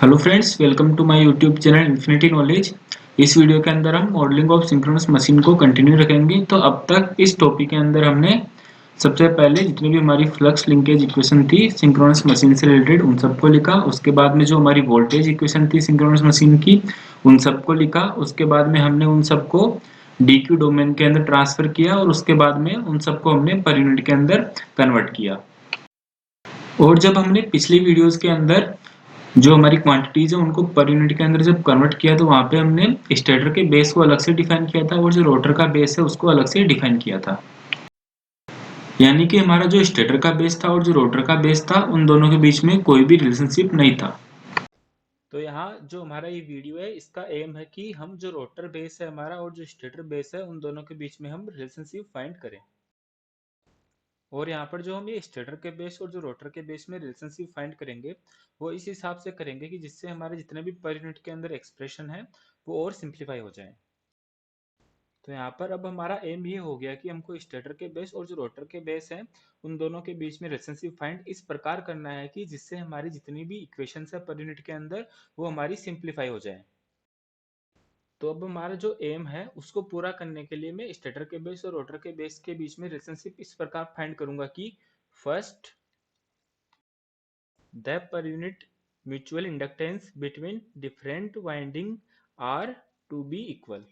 Hello friends, welcome to my YouTube channel infinity knowledge. इस video के अंदर हम मॉडलिंग ऑफ सिंक्रोनस मशीन को कंटिन्यू रखेंगे। तो अब तक इस टॉपिक के अंदर हमने सबसे पहले जितनी भी हमारी फ्लक्स लिंकेज इक्वेशन थी सिंक्रोनस मशीन से रिलेटेड उन सबको लिखा। उसके बाद में जो हमारी वोल्टेज इक्वेशन थी सिंक्रोनस मशीन की उन सबको लिखा। उसके बाद में हमने उन सबको डीक्यू डोमेन के अंदर ट्रांसफर किया और उसके बाद में उन सबको हमने पर यूनिट के अंदर कन्वर्ट किया। और जब हमने पिछली वीडियोस के अंदर जो हमारी क्वांटिटीज है उनको पर यूनिट के अंदर जब कन्वर्ट किया तो वहां पे हमने स्टेटर के बेस को अलग से डिफाइन किया था और जो रोटर का बेस है उसको अलग से डिफाइन किया था। यानी कि हमारा जो स्टेटर का बेस था और जो रोटर का बेस था उन दोनों के बीच में कोई भी रिलेशनशिप नहीं था। तो यहाँ जो हमारा ये वीडियो है इसका एम है कि हम जो रोटर बेस है हमारा और जो स्टेटर बेस है उन दोनों के बीच में हम रिलेशनशिप फाइंड करें। और यहाँ पर जो हम ये स्टेटर के बेस और जो रोटर के बेस में रिलेशनशिप फाइंड करेंगे वो इस हिसाब से करेंगे कि जिससे हमारे जितने भी पर यूनिट के अंदर एक्सप्रेशन है वो और सिंप्लीफाई हो जाए। तो यहाँ पर अब हमारा एम ये हो गया कि हमको स्टेटर के बेस और जो रोटर के बेस है उन दोनों के बीच में रिलेशनशिप फाइंड इस प्रकार करना है कि जिससे हमारी जितनी भी इक्वेशंस है पर यूनिट के अंदर वो हमारी सिंप्लीफाई हो जाए। तो अब हमारा जो एम है उसको पूरा करने के लिए मैं स्टेटर के बेस और रोटर के बेस के बीच में रिलेशनशिप इस प्रकार फाइंड करूंगा कि first the per unit mutual inductance between different winding are to be equal।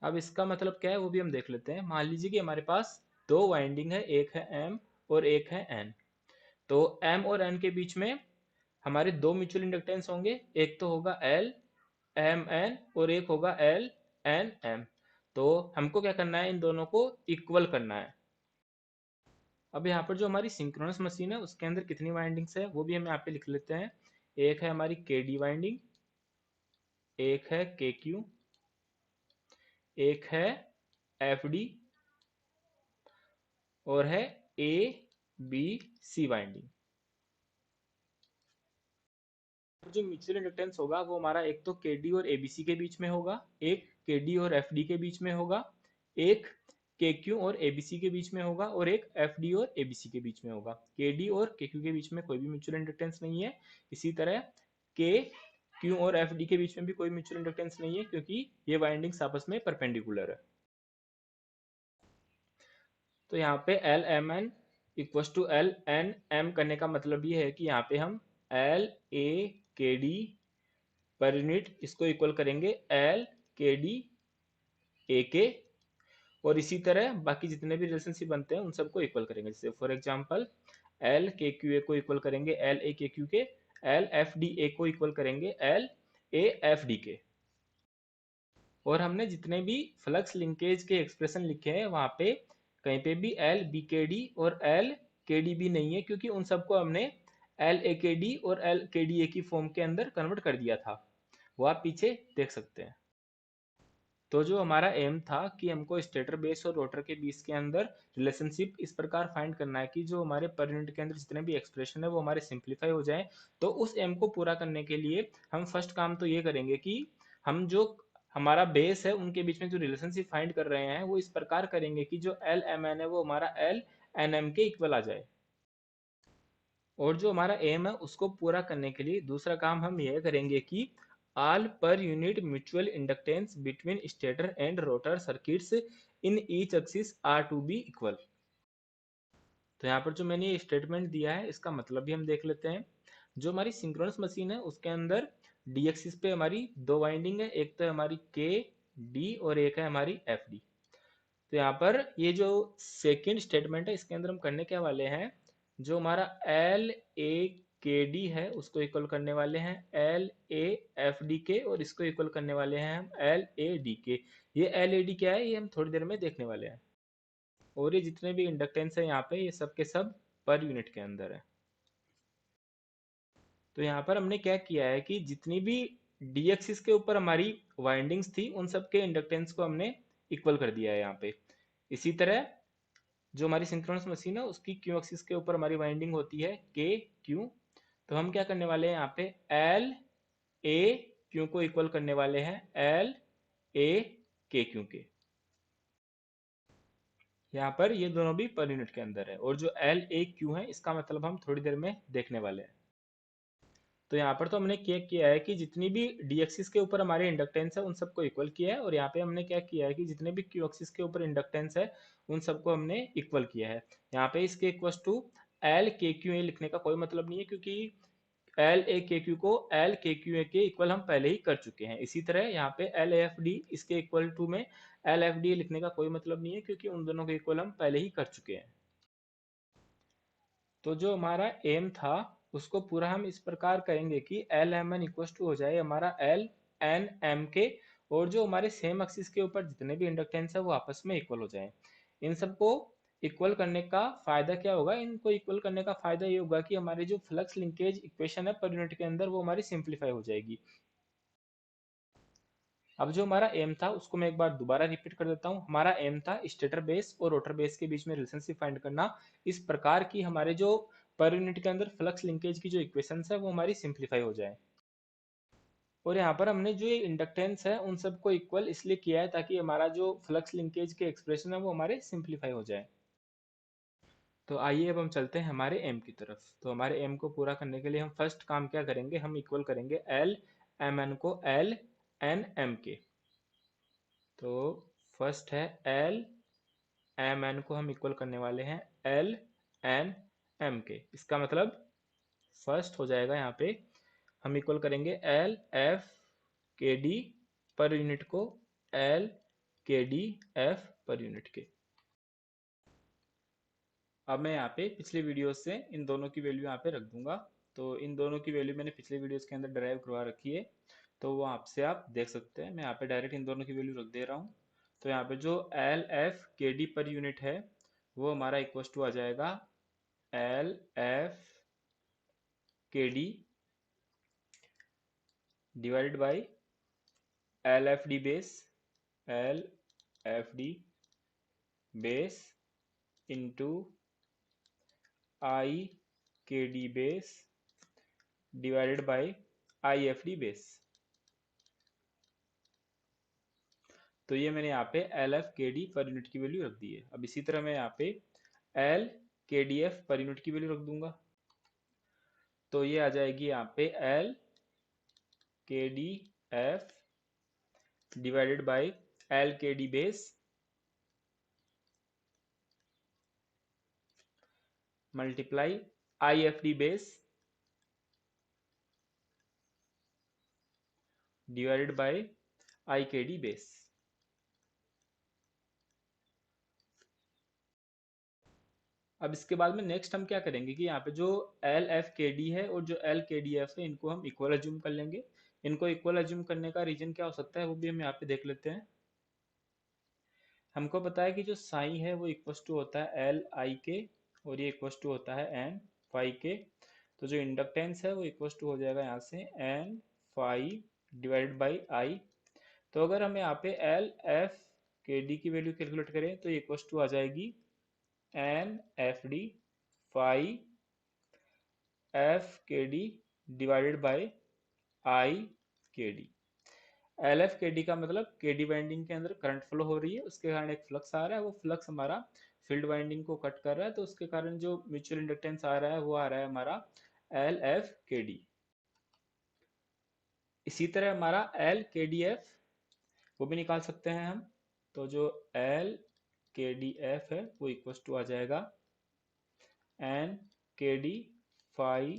अब इसका मतलब क्या है वो भी हम देख लेते हैं। मान लीजिए कि हमारे पास दो वाइंडिंग है, एक है M और एक है N। तो M और N के बीच में हमारे दो म्यूचुअल इंडक्टेंस होंगे, एक तो होगा L M N और एक होगा L N M। तो हमको क्या करना है, इन दोनों को इक्वल करना है। अब यहाँ पर जो हमारी सिंक्रोनस मशीन है उसके अंदर कितनी वाइंडिंग्स है वो भी हम यहाँ पे लिख लेते हैं। एक है हमारी के डी वाइंडिंग, एक है के क्यू, एक है एफ डी और है ए बी सी वाइंडिंग। जो म्यूचुअल इंडक्टेंस होगा वो हमारा एक तो के डी और एबीसी के बीच में होगा, एक के डी और एफ डी के बीच में होगा, एक के क्यू और एबीसी के बीच में होगा और एक एफ डी और एबीसी के बीच में होगा। के डी और के क्यू के बीच में कोई भी म्यूचुअल इंडक्टेंस नहीं है। इसी तरह के क्यू और एफ डी के बीच में भी कोई म्यूचुअल इंडक्टेंस नहीं है क्योंकि ये वाइंडिंग्स आपस में परपेंडिकुलर है। तो यहाँ पे L M N equals to L N M करने का मतलब ये है कि यहाँ पे हम एल ए के डी पर यूनिट इसको इक्वल करेंगे एल के डी ए के, और इसी तरह बाकी जितने भी रिलेशनशिप बनते हैं उन सबको इक्वल करेंगे। जैसे फॉर एग्जांपल एल के क्यू ए को इक्वल करेंगे एल ए के क्यू के, एल एफ डी ए को इक्वल करेंगे एल ए एफ डी के। और हमने जितने भी फ्लक्स लिंकेज के एक्सप्रेशन लिखे हैं वहां पे कहीं पे भी एल बी के डी और एल के डी भी नहीं है क्योंकि उन सबको हमने एल ए के डी और एल के डी ए की फॉर्म के अंदर कन्वर्ट कर दिया था, वो आप पीछे देख सकते हैं। तो जो हमारा एम था कि हमको स्टेटर बेस और रोटर के बीच के अंदर रिलेशनशिप इस प्रकार फाइंड करना है कि जो हमारे पर यूनिट के अंदर जितने भी एक्सप्रेशन है वो हमारे सिंप्लीफाई हो जाए। तो उस एम को पूरा करने के लिए हम फर्स्ट काम तो ये करेंगे कि हम जो हमारा बेस है उनके बीच में जो रिलेशनशिप फाइंड कर रहे हैं वो इस प्रकार करेंगे कि जो एल एम एन है वो हमारा एल एन एम के इक्वल आ जाए। और जो हमारा एम है उसको पूरा करने के लिए दूसरा काम हम यह करेंगे कि all per unit mutual inductance between stator and rotor circuits in each axis are to be equal। तो यहाँ पर जो मैंने ये स्टेटमेंट दिया है इसका मतलब भी हम देख लेते हैं। जो हमारी सिंक्रोनस मशीन है उसके अंदर डी एक्सिस पे हमारी दो वाइंडिंग है, एक तो हमारी के डी और एक है हमारी एफ डी। तो यहाँ पर ये जो सेकंड स्टेटमेंट है इसके अंदर हम करने क्या वाले हैं, जो हमारा एल ए के डी है उसको इक्वल करने वाले हैं एल ए एफ डी के, और इसको इक्वल करने वाले हैं हम एल ए डी के। ये एल ए डी क्या है ये हम थोड़ी देर में देखने वाले हैं। और ये जितने भी इंडक्टेंस है यहाँ पे ये सब के सब पर यूनिट के अंदर है। तो यहाँ पर हमने क्या किया है कि जितनी भी डी एक्सिस के ऊपर हमारी वाइंडिंग्स थी उन सब के इंडक्टेंस को हमने इक्वल कर दिया है यहाँ पे। इसी तरह जो हमारी सिंक्रोनस मशीन है उसकी क्यू एक्सिस के ऊपर हमारी वाइंडिंग होती है के क्यू। तो हम क्या करने वाले हैं यहाँ पे एल ए क्यू को इक्वल करने वाले हैं एल ए के क्यू के। यहाँ पर ये दोनों भी पर यूनिट के अंदर है और जो एल ए क्यू है इसका मतलब हम थोड़ी देर में देखने वाले हैं। तो यहाँ पर तो हमने क्या किया है कि जितनी भी डी एक्सिस के ऊपर हमारे इंडक्टेंस है उन सबको इक्वल किया है, और यहाँ पे हमने क्या किया है कि जितने भी क्यू एक्सिस के ऊपर इंडक्टेंस है उन सबको हमने इक्वल किया है। यहाँ पे इसके इक्वल टू एल के क्यू ए लिखने का कोई मतलब नहीं है, क्योंकि एल ए के क्यू को एल के क्यू ए के इक्वल हम पहले ही कर चुके हैं। इसी तरह यहाँ पे एल एफ डी इसके इक्वल टू में एल एफ डी लिखने का कोई मतलब नहीं है, क्योंकि उन दोनों के इक्वल हम पहले ही कर चुके हैं। तो जो हमारा एम था उसको पूरा हम इस प्रकार करेंगे कि L M N equal to हो जाए हमारा एल एन एम के, और जो हमारे सेम एक्सिस के ऊपर जितने भी इंडक्टेंस है वो आपस में इक्वल हो जाए। इन सबको इक्वल करने का फायदा क्या होगा? इनको इक्वल करने का फायदा ये होगा कि हमारी जो फ्लक्स लिंकेज इक्वेशन है पर यूनिट के अंदर वो हमारी सिंप्लीफाई हो जाएगी। अब जो हमारा एम था उसको मैं एक बार दोबारा रिपीट कर देता हूँ। हमारा एम था स्टेटर बेस और रोटर बेस के बीच में रिलेशनशिप फाइंड करना, इस प्रकार की हमारे जो पर यूनिट के अंदर फ्लक्स लिंकेज की जो इक्वेशंस है वो हमारी सिंप्लीफाई हो जाए। और यहाँ पर हमने जो ये इंडक्टेंस है उन सबको इक्वल इसलिए किया है ताकि हमारा जो फ्लक्स लिंकेज के एक्सप्रेशन है वो हमारे सिंप्लीफाई हो जाए। तो आइए अब हम चलते हैं हमारे एम की तरफ। तो हमारे एम को पूरा करने के लिए हम फर्स्ट काम क्या करेंगे, हम इक्वल करेंगे एल एम एन को एल एन एम के। तो फर्स्ट है एल एम एन को हम इक्वल करने वाले हैं एल एन एम के। इसका मतलब फर्स्ट हो जाएगा यहाँ पे हम इक्वल करेंगे L F K D per unit को एल के डी एफ पर यूनिट के। अब मैं यहाँ पे पिछले वीडियो से इन दोनों की वैल्यू यहाँ पे रख दूंगा। तो इन दोनों की वैल्यू मैंने पिछले वीडियोस के अंदर डराइव करवा रखी है, तो वो आपसे आप देख सकते हैं। मैं यहाँ पे डायरेक्ट इन दोनों की वैल्यू रख दे रहा हूँ। तो यहाँ पे जो L F K D per unit है वो हमारा इक्वल टू आ जाएगा L F K D divided by L F D base, L F D base into I K D base divided by I F D base. तो ये मैंने यहाँ पे L F K D per unit की value रख दी है। अब इसी तरह मैं यहाँ पे एल के डी एफ पर यूनिट की वैल्यू रख दूंगा। तो ये आ जाएगी यहाँ पे L K D F divided by L K D base multiply I F D base divided by I K D base. अब इसके बाद में नेक्स्ट हम क्या करेंगे कि यहाँ पे जो एल एफ के डी है और जो एल के डी एफ है इनको हम इक्वल अज्यूम कर लेंगे। इनको इक्वल अज्यूम करने का रीजन क्या हो सकता है वो भी हम यहाँ पे देख लेते हैं। हमको पता है कि जो साई है वो इक्वल टू होता है एल आई के, और ये इक्वल टू होता है एन फाई के। तो जो इंडक्टेंस है वो इक्वल टू हो जाएगा यहाँ से N phi divided by I. तो अगर हम यहाँ पे एल एफ के डी की वैल्यू कैलकुलेट करें तो ये इक्वल टू आ जाएगी N F D phi F K D divided by I K D. L F K D का मतलब के डी वाइंडिंग के अंदर करंट फ्लो हो रही है, उसके कारण एक फ्लक्स आ रहा है, वो फ्लक्स हमारा फील्ड वाइंडिंग को कट कर रहा है, तो उसके कारण जो म्यूचुअल इंडक्टेंस आ रहा है वो आ रहा है हमारा एल एफ के डी। इसी तरह हमारा एल के डी एफ वो भी निकाल सकते हैं हम। तो जो एल के डी एफ है वो इक्वल टू आ जाएगा एन के डी फाई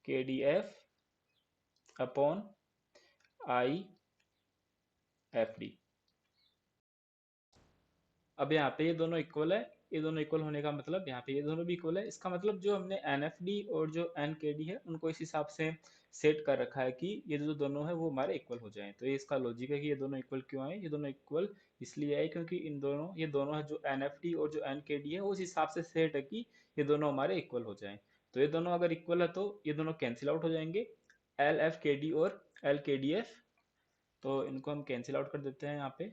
के D F upon I F D. अब यहाँ पे ये दोनों इक्वल है, ये दोनों इक्वल होने का मतलब यहाँ पे ये दोनों भी इक्वल है। इसका मतलब जो हमने एन एफ डी और जो एन के डी है उनको इस हिसाब से सेट कर रखा है कि ये जो दोनों है वो हमारे इक्वल हो जाएं। तो ये इसका लॉजिक है कि ये दोनों इक्वल क्यों आए। ये दोनों इक्वल इसलिए आए क्योंकि इन दोनों ये दोनों है जो एन एफ डी और जो एन के डी है उस हिसाब से सेट है कि ये दोनों हमारे इक्वल हो जाएं। तो ये दोनों अगर इक्वल है तो ये दोनों कैंसिल आउट हो जाएंगे, एल एफ के डी और एल के डी एफ। तो इनको हम कैंसिल आउट कर देते हैं यहाँ पे।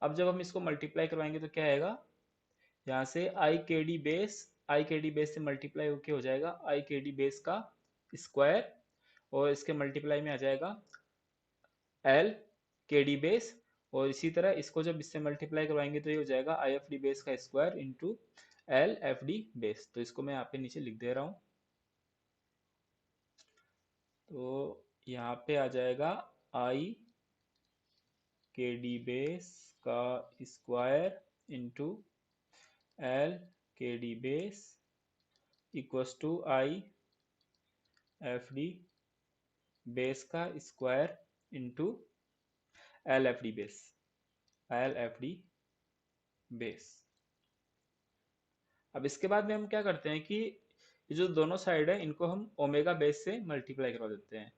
अब जब हम इसको मल्टीप्लाई करवाएंगे तो क्या आएगा, यहाँ से आई के डी बेस से मल्टीप्लाई होके हो जाएगा आई के डी बेस का स्क्वायर, और इसके मल्टीप्लाई में आ जाएगा एल के डी बेस। और इसी तरह इसको जब इससे मल्टीप्लाई करवाएंगे तो ये हो जाएगा आई एफ डी बेस का square into L F D base. तो इसको मैं यहाँ पे नीचे लिख दे रहा हूँ। तो यहाँ पे आ जाएगा आई के डी बेस का square into L K D base equals to I F D base का square into L F D base, L F D base. अब इसके बाद में हम क्या करते हैं कि ये जो दोनों साइड है इनको हम ओमेगा बेस से मल्टीप्लाई करवा देते हैं,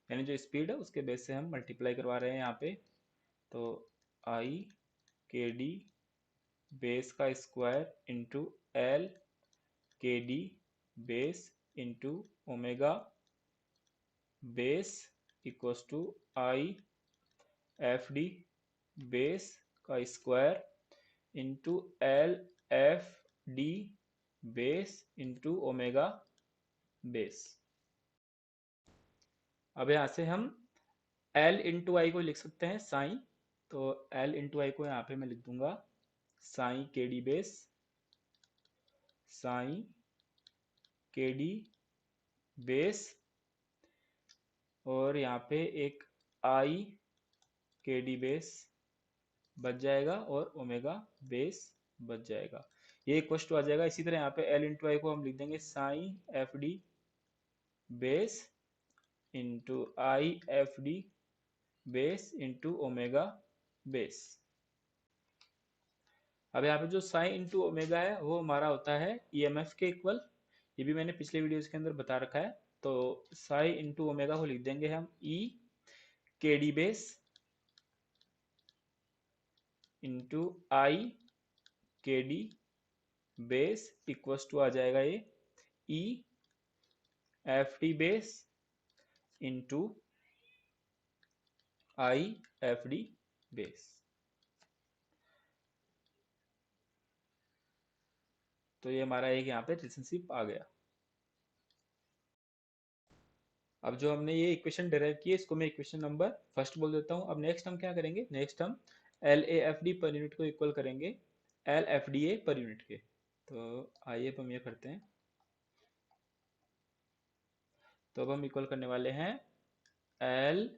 यानी जो स्पीड है उसके बेस से हम मल्टीप्लाई करवा रहे हैं यहाँ पे। तो आई के डी बेस का square into L K D base into omega base equals to I F D base का square into L F D base into omega base. अब यहाँ से हम L इंटू आई को लिख सकते हैं साइन, तो L इंटू आई को यहाँ पे मैं लिख दूंगा साइन के डी बेस, साइन के डी बेस, और यहाँ पे एक आई के डी बेस बच जाएगा और ओमेगा बेस बच जाएगा। ये इक्वल टू आ जाएगा। इसी तरह यहाँ पे L इंटू आई को हम लिख देंगे psi F D base into I F D base into omega base. अब यहाँ पे जो साइन इंटू ओमेगा है वो हमारा होता है ईएमएफ के इक्वल, ये भी मैंने पिछले वीडियोस के अंदर बता रखा है। तो साइन इंटू ओमेगा को लिख देंगे हम ई K D base into I K D base equals to आ जाएगा ये ई F D base into I F D base. तो ये हमारा एक यहाँ पे रिलेशनशिप आ गया। अब जो हमने ये इक्वेशन डेराइव की है इसको मैं इक्वेशन नंबर फर्स्ट बोल देता हूँ। अब नेक्स्ट हम क्या करेंगे, नेक्स्ट हम L A F D per unit को इक्वल करेंगे L F D A per unit के। तो आइए अब हम ये करते हैं। तो अब हम इक्वल करने वाले हैं L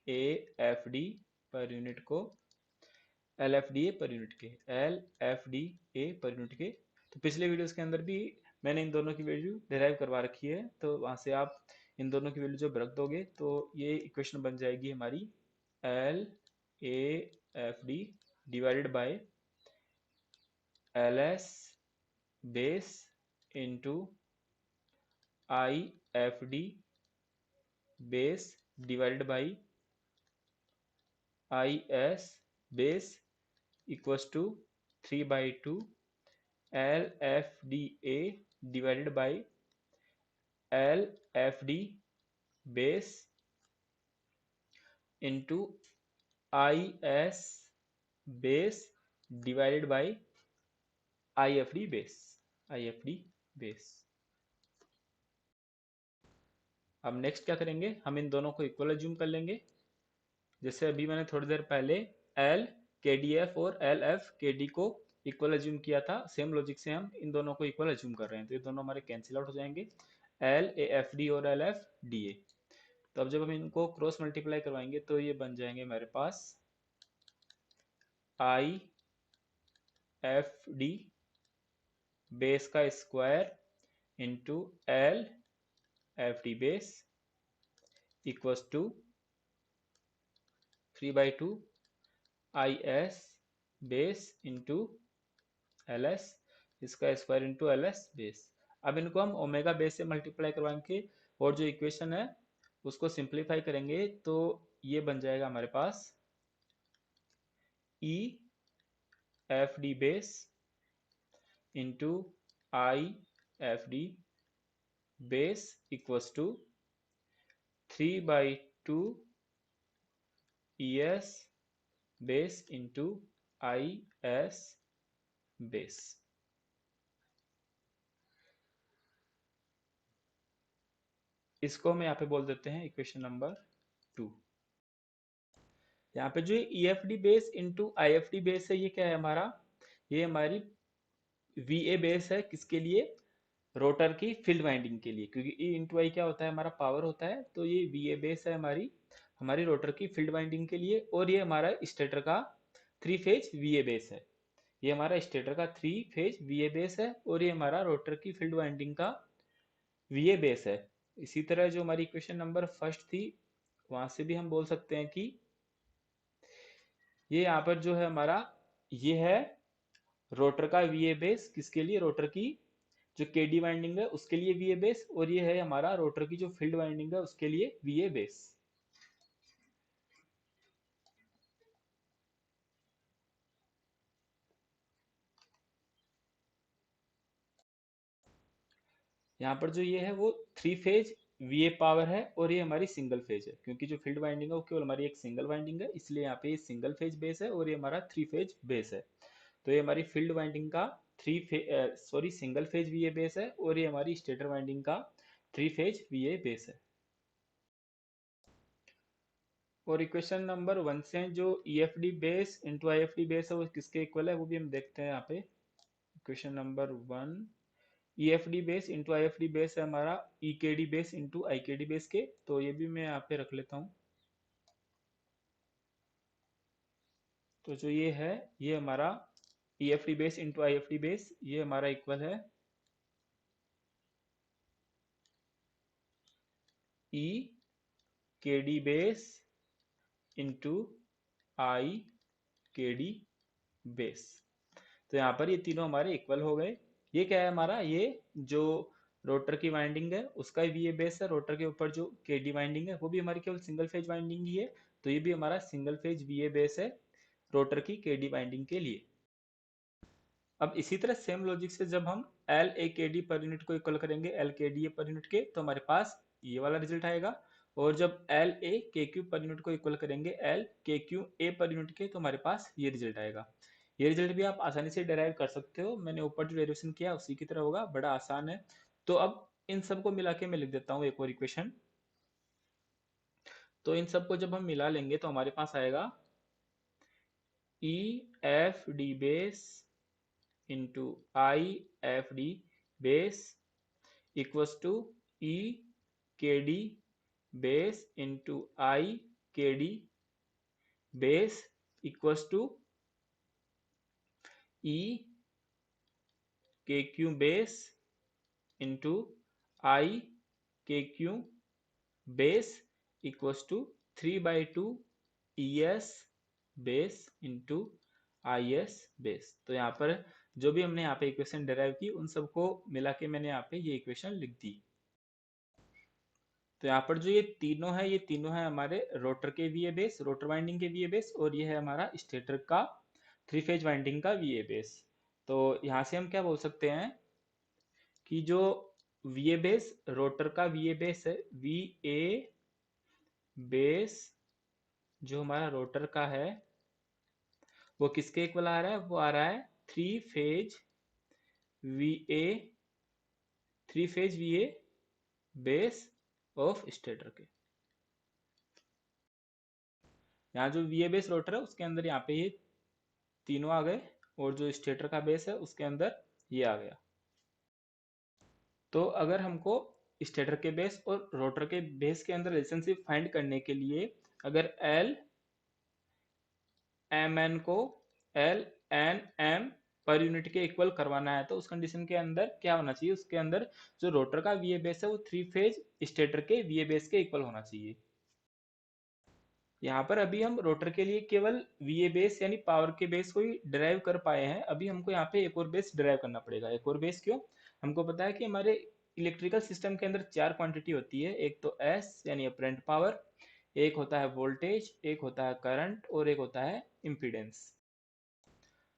A F D per unit को L F D A per unit के, L F D A per unit के। तो पिछले वीडियोस के अंदर भी मैंने इन दोनों की वैल्यू डिराइव करवा रखी है, तो वहां से आप इन दोनों की वैल्यू जब रख दोगे तो ये इक्वेशन बन जाएगी हमारी L A F D divided by L S base into I F D base divided by I S base equals to 3/2 L F D A divided by L F D base into I S base divided by I F D base, I F D base. अब next क्या करेंगे, हम इन दोनों को equal assume कर लेंगे। जैसे अभी मैंने थोड़ी देर पहले एल के डी एफ और एल एफ के डी को इक्वल एज्यूम किया था, सेम लॉजिक से हम इन दोनों को इक्वल एज्यूम कर रहे हैं। तो ये दोनों हमारे कैंसिल आउट हो जाएंगे, एल ए एफ डी और एल एफ डी ए। तो अब जब हम इनको क्रॉस मल्टीप्लाई करवाएंगे तो ये बन जाएंगे हमारे पास आई एफ डी बेस का square into L F D base equals to 3/2 I S base into L S, इसका square into L S base. अब इनको हम ओमेगा बेस से मल्टीप्लाई करवाएंगे और जो इक्वेशन है उसको सिंप्लीफाई करेंगे तो ये बन जाएगा हमारे पास E F D base into I F D base equals to 3/2 E S base into I S base. इसको हम यहाँ पे बोल देते हैं इक्वेशन नंबर 2। यहाँ पे जो ई F D base into I F D base है ये क्या है हमारा, ये हमारी वी ए बेस है, किसके लिए, रोटर की फील्ड वाइंडिंग के लिए, क्योंकि ई इंटू आई क्या होता है, हमारा पावर होता है। तो ये वी ए बेस है हमारी हमारी रोटर की फील्ड वाइंडिंग के लिए, और ये हमारा स्टेटर का three phase V A base है। ये हमारा स्टेटर का three phase V A base है, और ये हमारा रोटर की फील्ड वाइंडिंग का वी ए बेस है। इसी तरह जो हमारी इक्वेशन नंबर फर्स्ट थी, वहां से भी हम बोल सकते हैं कि ये यहाँ पर जो है हमारा, ये है रोटर का वी ए बेस, किसके लिए, रोटर की जो के डी वाइंडिंग है उसके लिए वी ए बेस, और ये है हमारा रोटर की जो फील्ड वाइंडिंग है उसके लिए वी ए बेस। यहाँ पर जो ये है वो three phase V A power है, और ये हमारी सिंगल फेज है, क्योंकि जो फील्ड वाइंडिंग है वो केवल हमारी एक सिंगल वाइंडिंग है, इसलिए यहाँ पे ये सिंगल फेज बेस है, और ये हमारा थ्री फेज बेस है। तो ये हमारी फील्ड वाइंडिंग का single phase V A base है, और ये हमारी स्टेटर वाइंडिंग का three phase V A base है। और इक्वेशन नंबर वन से जो ई F D base into I F D base है वो किसके इक्वल है, वो भी हम देखते हैं यहाँ पे। Equation number one, E F D base into I F D base है हमारा ई K D base into I K D base के। तो ये भी मैं यहाँ पे रख लेता हूँ। तो जो ये है, ये हमारा ई F D base into I F D base, ये हमारा इक्वल है ई K D base into I K D base. तो यहाँ पर ये तीनों हमारे इक्वल हो गए। ये क्या है हमारा, ये जो रोटर की वाइंडिंग है उसका वी ए बेस है, रोटर के ऊपर जो के डी वाइंडिंग है वो भी हमारी केवल सिंगल फेज वाइंडिंग ही है, तो ये भी हमारा single phase V A base है रोटर की के डी वाइंडिंग के लिए। अब इसी तरह सेम लॉजिक से जब हम एल ए के डी पर यूनिट को इक्वल करेंगे L K D A per unit के, तो हमारे पास ये वाला रिजल्ट आएगा। और जब एल ए के क्यू पर यूनिट को इक्वल करेंगे एल के क्यू ए पर यूनिट के, तो हमारे पास ये रिजल्ट आएगा। ये रिजल्ट भी आप आसानी से डेराइव कर सकते हो, मैंने ऊपर जो डेरिवेशन किया उसी की तरह होगा, बड़ा आसान है। तो अब इन सबको मिला के मैं लिख देता हूँ एक और इक्वेशन। तो इन सबको जब हम मिला लेंगे तो हमारे पास आएगा E F D base into I F D base equals to E K D base into I K D base equals to E K Q base into I K Q base equals to 3/2 E S base into I S base. तो यहाँ पर जो भी हमने यहाँ पे equation derive की उन सबको मिला के मैंने यहाँ पे ये इक्वेशन लिख दी। तो यहाँ पर जो ये तीनों है, ये तीनों है हमारे रोटर के V A base, rotor winding के वी ए बेस, और ये है हमारा स्टेटर का थ्री फेज वाइंडिंग का वी ए बेस। तो यहाँ से हम क्या बोल सकते हैं कि जो वी ए बेस रोटर का वी ए बेस है, वी ए बेस जो हमारा रोटर का है वो किसके इक्वल आ रहा है, वो आ रहा है three phase V A base of stator के। यहाँ जो वी ए बेस रोटर है उसके अंदर यहाँ पे ये तीनों आ गए, और जो स्टेटर का बेस है उसके अंदर ये आ गया। तो अगर हमको स्टेटर के बेस और रोटर के बेस के अंदर रिलेशनशिप फाइंड करने के लिए अगर एल एम एन को एल एन एम पर यूनिट के इक्वल करवाना है, तो उस कंडीशन के अंदर क्या होना चाहिए, उसके अंदर जो रोटर का वी ए बेस है वो थ्री फेज स्टेटर के वी ए बेस के इक्वल होना चाहिए। यहाँ पर अभी हम रोटर के लिए केवल वी ए बेस यानी पावर के बेस को ही डिराइव कर पाए हैं, अभी हमको यहाँ पे एक और बेस डिराइव करना पड़ेगा। एक और बेस क्यों, हमको पता है कि हमारे इलेक्ट्रिकल सिस्टम के अंदर चार क्वांटिटी होती है, एक तो एस यानी अपरेंट पावर, एक होता है वोल्टेज, एक होता है करंट, और एक होता है इम्पीडेंस।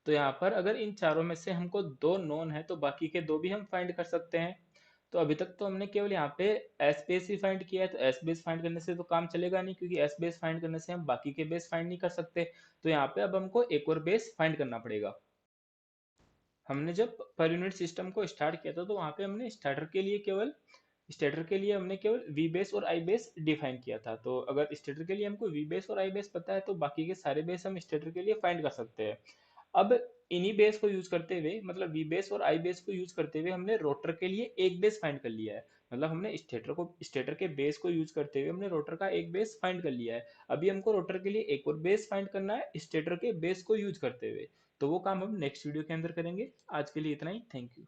तो यहाँ पर अगर इन चारों में से हमको दो नोन है तो बाकी के दो भी हम फाइंड कर सकते हैं। तो अभी तक तो हमने केवल यहाँ पे एस बेस ही फाइंड किया है, तो एस बेस फाइंड करने से तो काम चलेगा नहीं, क्योंकि एस बेस फाइंड करने से हम बाकी के बेस फाइंड नहीं कर सकते। तो यहाँ पे अब हमको एक और बेस फाइंड करना पड़ेगा। हमने जब पर यूनिट सिस्टम को स्टार्ट किया था तो वहाँ पे हमने स्टेटर के लिए हमने केवल वी बेस और आई बेस डिफाइन किया था। तो अगर स्टेटर के लिए हमको वी बेस और आई बेस पता है तो बाकी के सारे बेस हम स्टेटर के लिए फाइंड कर सकते हैं। अब इन्हीं बेस को यूज करते हुए, मतलब वी बेस और आई बेस को यूज करते हुए हमने रोटर के लिए एक बेस फाइंड कर लिया है। मतलब हमने स्टेटर के बेस को यूज करते हुए हमने रोटर का एक बेस फाइंड कर लिया है। अभी हमको रोटर के लिए एक और बेस फाइंड करना है स्टेटर के बेस को यूज करते हुए। तो वो काम हम नेक्स्ट वीडियो के अंदर करेंगे। आज के लिए इतना ही। Thank you.